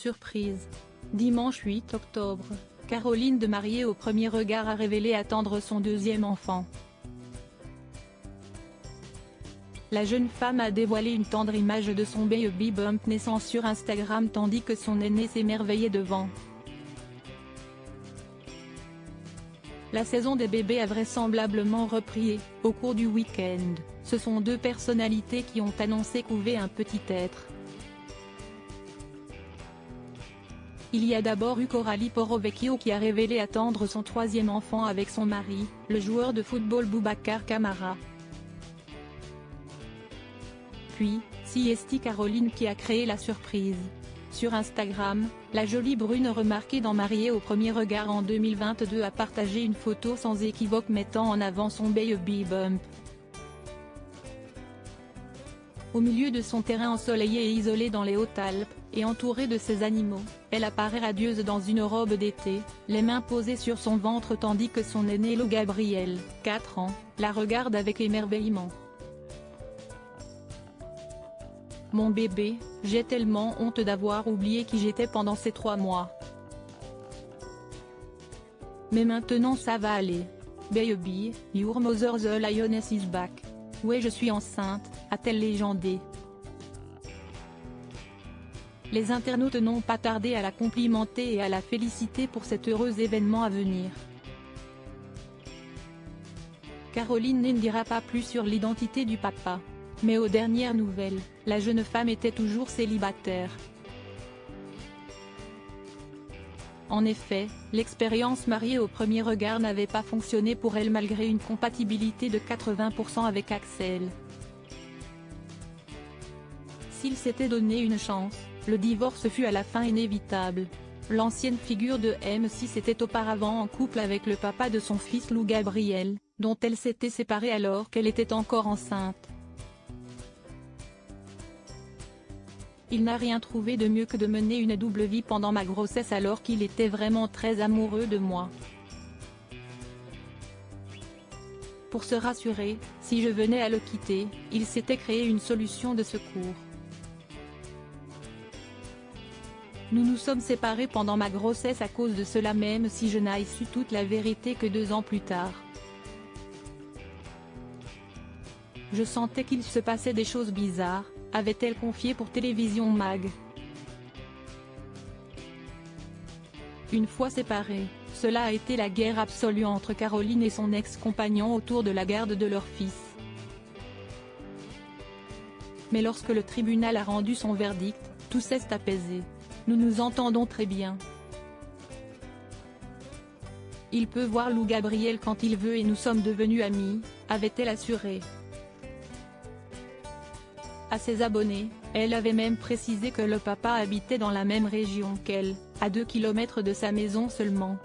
Surprise. Dimanche 8 octobre, Caroline de Mariée au premier regard a révélé attendre son deuxième enfant. La jeune femme a dévoilé une tendre image de son baby bump naissant sur Instagram tandis que son aîné s'émerveillait devant. La saison des bébés a vraisemblablement repris et, au cours du week-end, ce sont deux personnalités qui ont annoncé couver un petit être. Il y a d'abord eu Coralie Porro-Vecchio qui a révélé attendre son troisième enfant avec son mari, le joueur de football Boubacar Kamara. Puis, Siesti Caroline qui a créé la surprise. Sur Instagram, la jolie brune remarquée dans Mariée au premier regard en 2022 a partagé une photo sans équivoque mettant en avant son baby bump. Au milieu de son terrain ensoleillé et isolé dans les Hautes-Alpes, et entourée de ses animaux, elle apparaît radieuse dans une robe d'été, les mains posées sur son ventre tandis que son aîné Lo Gabriel, 4 ans, la regarde avec émerveillement. Mon bébé, j'ai tellement honte d'avoir oublié qui j'étais pendant ces 3 mois. Mais maintenant ça va aller. Baby, your mother the lioness is back. Ouais, je suis enceinte, a-t-elle légendé. Les internautes n'ont pas tardé à la complimenter et à la féliciter pour cet heureux événement à venir. Caroline ne dira pas plus sur l'identité du papa. Mais aux dernières nouvelles, la jeune femme était toujours célibataire. En effet, l'expérience Mariée au premier regard n'avait pas fonctionné pour elle malgré une compatibilité de 80% avec Axel. S'il s'était donné une chance, le divorce fut à la fin inévitable. L'ancienne figure de M6 était auparavant en couple avec le papa de son fils Lo Gabriel, dont elle s'était séparée alors qu'elle était encore enceinte. Il n'a rien trouvé de mieux que de mener une double vie pendant ma grossesse alors qu'il était vraiment très amoureux de moi. Pour se rassurer, si je venais à le quitter, il s'était créé une solution de secours. Nous nous sommes séparés pendant ma grossesse à cause de cela même si je n'ai su toute la vérité que 2 ans plus tard. Je sentais qu'il se passait des choses bizarres, avait-elle confié pour Télévision Mag. Une fois séparés, cela a été la guerre absolue entre Caroline et son ex-compagnon autour de la garde de leur fils. Mais lorsque le tribunal a rendu son verdict, tout s'est apaisé. Nous nous entendons très bien. Il peut voir Lo Gabriel quand il veut et nous sommes devenus amis, avait-elle assuré. À ses abonnés, elle avait même précisé que le papa habitait dans la même région qu'elle, à 2 km de sa maison seulement.